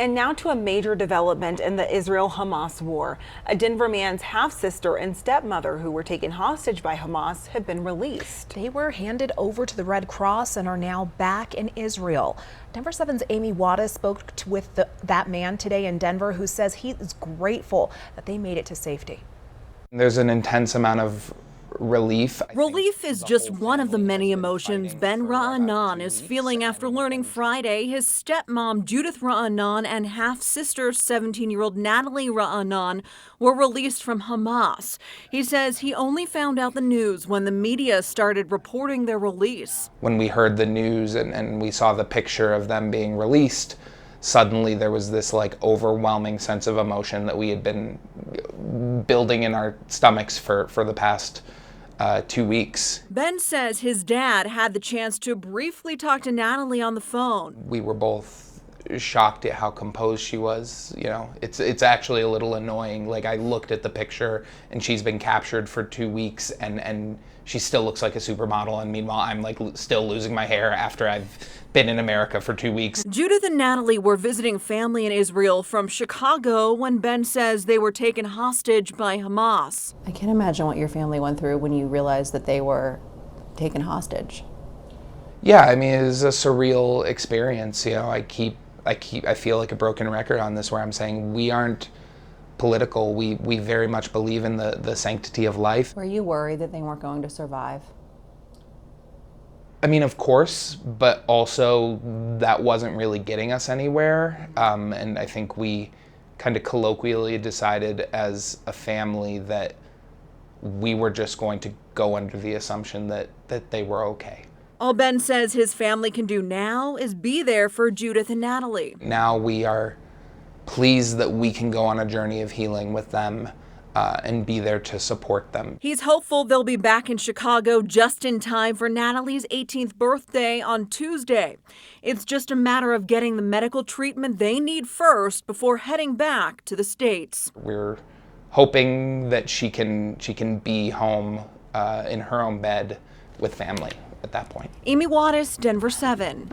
And now to a major development in the Israel-Hamas war. A Denver man's half-sister and stepmother who were taken hostage by Hamas have been released. They were handed over to the Red Cross and are now back in Israel. Denver 7's Amy Wattis spoke with that man today in Denver, who says he is grateful that they made it to safety. There's an intense amount of relief. Relief is just one of the many emotions Ben Ra'anan is feeling after learning Friday his stepmom Judith Ra'anan and half-sister 17-year-old Natalie Ra'anan were released from Hamas. He says he only found out the news when the media started reporting their release. When we heard the news and we saw the picture of them being released, suddenly there was this overwhelming sense of emotion that we had been building in our stomachs for the past 2 weeks. Ben says his dad had the chance to briefly talk to Natalie on the phone. We were both shocked at how composed she was. You know, it's actually a little annoying. I looked at the picture and she's been captured for 2 weeks and she still looks like a supermodel, and meanwhile I'm still losing my hair after I've been in America for 2 weeks. Judith and Natalie were visiting family in Israel from Chicago when Ben says they were taken hostage by Hamas. I can't imagine what your family went through when you realized that they were taken hostage. Yeah, I mean, it was a surreal experience. You know, I feel like a broken record on this, where I'm saying we aren't political. We very much believe in the sanctity of life. Were you worried that they weren't going to survive? I mean, of course, but also that wasn't really getting us anywhere. And I think we kind of colloquially decided as a family that we were just going to go under the assumption that they were okay. All Ben says his family can do now is be there for Judith and Natalie. Now we are pleased that we can go on a journey of healing with them and be there to support them. He's hopeful they'll be back in Chicago just in time for Natalie's 18th birthday on Tuesday. It's just a matter of getting the medical treatment they need first before heading back to the States. We're hoping that she can be home in her own bed with family at that point. Amy Wattis, Denver 7.